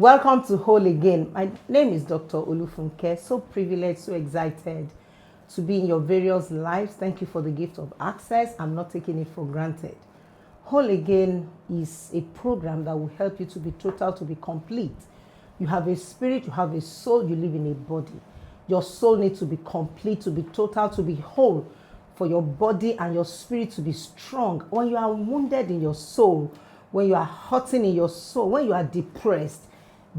Welcome to Whole Again. My name is Dr. Olufunke. So privileged, so excited to be in your various lives. Thank you for the gift of access. I'm not taking it for granted. Whole Again is a program that will help you to be total, to be complete. You have a spirit, you have a soul, you live in a body. Your soul needs to be complete, to be total, to be whole, for your body and your spirit to be strong. When you are wounded in your soul, when you are hurting in your soul, when you are depressed,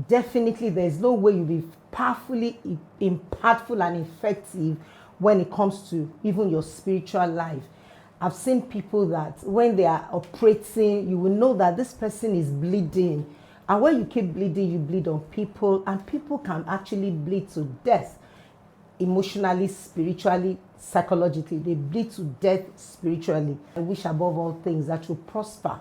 definitely there is no way you'll be powerfully impactful and effective when it comes to even your spiritual life. I've seen people that when they are operating, you will know that this person is bleeding. And when you keep bleeding, you bleed on people, and people can actually bleed to death emotionally, spiritually, psychologically. They bleed to death spiritually. I wish above all things that you prosper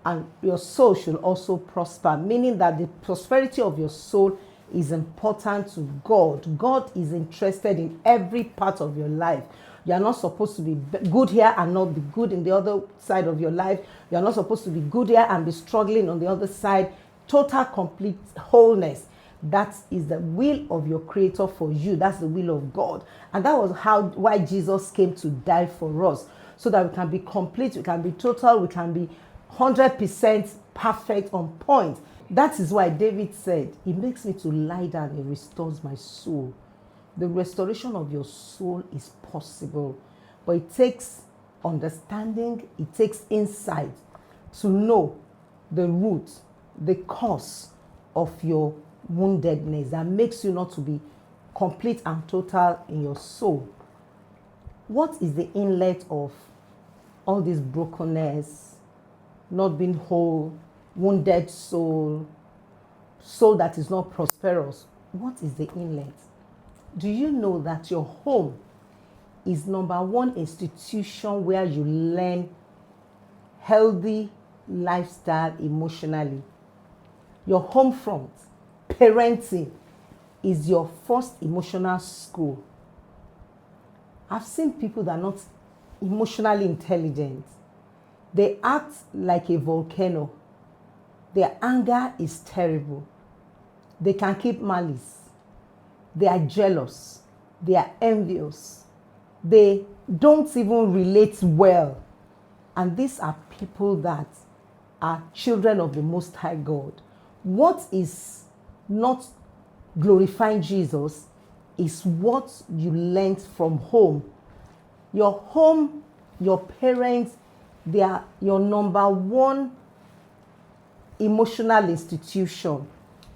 and your soul should also prosper, meaning that the prosperity of your soul is important to God. God is interested in every part of your life. You are not supposed to be good here and not be good in the other side of your life. You are not supposed to be good here and be struggling on the other side. Total, complete wholeness. That is the will of your Creator for you. That's the will of God. And that was why Jesus came to die for us, so that we can be complete, we can be total, we can be 100% perfect, on point. That is why David said, He makes me to lie down, He restores my soul. The restoration of your soul is possible, but it takes understanding, it takes insight to know the root, the cause of your woundedness that makes you not to be complete and total in your soul. What is the inlet of all this brokenness, not being whole, wounded soul, soul that is not prosperous? What is the inlet? Do you know that your home is number one institution where you learn healthy lifestyle emotionally? Your home front, parenting, is your first emotional school. I've seen people that are not emotionally intelligent. They act like a volcano. Their anger is terrible. They can keep malice. They are jealous. They are envious. They don't even relate well. And these are people that are children of the Most High God. What is not glorifying Jesus is what you learned from home. Your home, your parents, they are your number one emotional institution.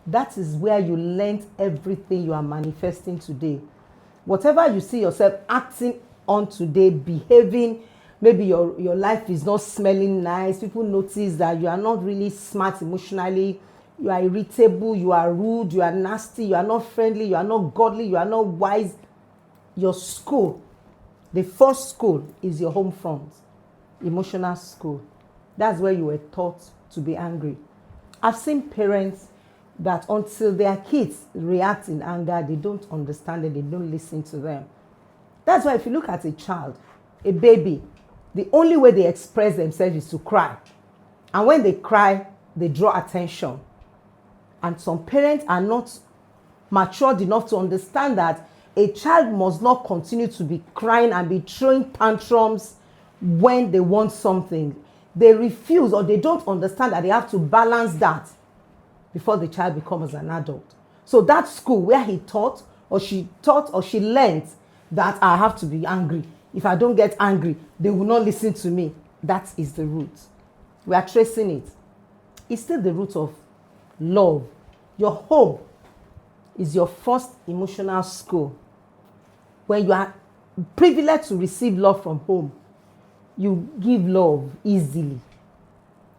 That is where you learned everything you are manifesting today. Whatever you see yourself acting on today, behaving, maybe your life is not smelling nice. People notice that you are not really smart emotionally. You are irritable, you are rude, you are nasty, you are not friendly, you are not godly, you are not wise. Your school, the first school, is your home front. Emotional school. That's where you were taught to be angry. I've seen parents that until their kids react in anger, they don't understand it, they don't listen to them. That's why if you look at a child, a baby, the only way they express themselves is to cry. And when they cry, they draw attention. And some parents are not matured enough to understand that a child must not continue to be crying and be throwing tantrums when they want something. They refuse, or they don't understand that they have to balance that before the child becomes an adult. So that school where he taught or she learned that I have to be angry. If I don't get angry, they will not listen to me. That is the root. We are tracing it. It's still the root of love. Your home is your first emotional school. When you are privileged to receive love from home, you give love easily.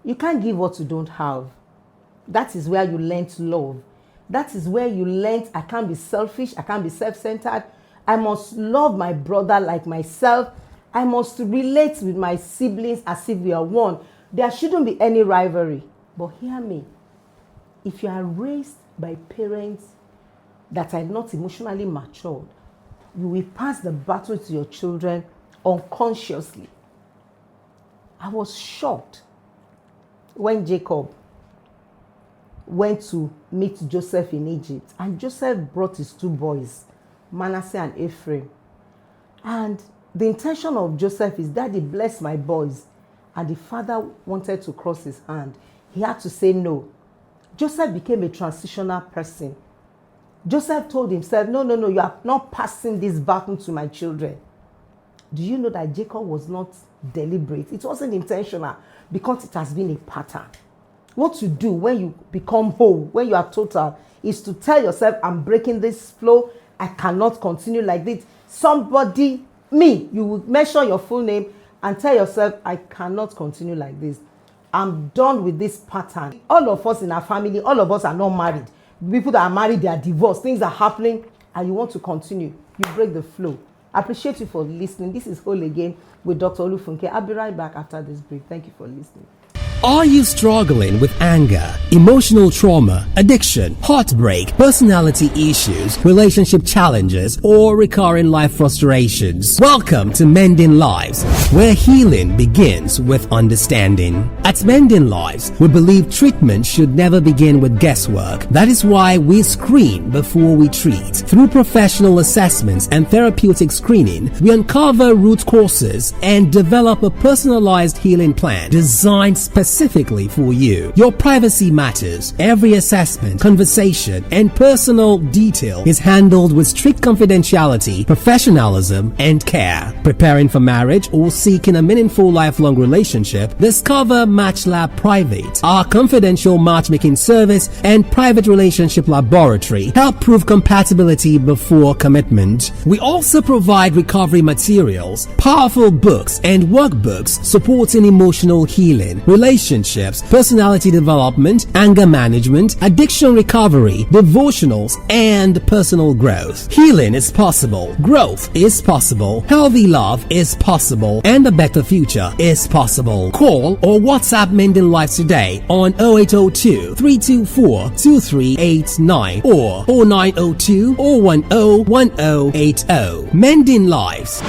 You can't give what you don't have. That is where you learn to love. That is where you learn I can't be selfish, I can't be self-centered. I must love my brother like myself. I must relate with my siblings as if we are one. There shouldn't be any rivalry. But hear me. If you are raised by parents that are not emotionally matured, you will pass the battle to your children unconsciously. I was shocked when Jacob went to meet Joseph in Egypt, and Joseph brought his 2 boys, Manasseh and Ephraim. And the intention of Joseph is, Daddy, bless my boys. And the father wanted to cross his hand. He had to say no. Joseph became a transitional person. Joseph told himself, no, you are not passing this baton to my children. Do you know that Jacob was not deliberate? It wasn't intentional, because it has been a pattern. What you do when you become whole, when you are total, is to tell yourself, I'm breaking this flow. I cannot continue like this. Somebody, you will mention your full name and tell yourself, I cannot continue like this. I'm done with this pattern. All of us in our family, all of us are not married. People that are married, they are divorced. Things are happening and you want to continue. You break the flow. I appreciate you for listening. This is Whole Again with Dr. Olufunke. I'll be right back after this break. Thank you for listening. Are you struggling with anger, emotional trauma, addiction, heartbreak, personality issues, relationship challenges, or recurring life frustrations? Welcome to Mending Lives, where healing begins with understanding. At Mending Lives, we believe treatment should never begin with guesswork. That is why we screen before we treat. Through professional assessments and therapeutic screening, we uncover root causes and develop a personalized healing plan designed specifically for you. Your privacy matters. Every assessment, conversation, and personal detail is handled with strict confidentiality, professionalism, and care. Preparing for marriage or seeking a meaningful lifelong relationship? Discover MatchLab Private. Our confidential matchmaking service and private relationship laboratory help prove compatibility before commitment. We also provide recovery materials, powerful books, and workbooks supporting emotional healing, relationships, personality development, anger management, addiction recovery, devotionals, and personal growth. Healing is possible, growth is possible, healthy love is possible, and a better future is possible. Call or WhatsApp Mending Lives today on 0802 324 2389 or 0902 410 1080. Mending Lives.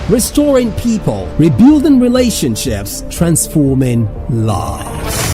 Restoring people, rebuilding relationships, transforming lives.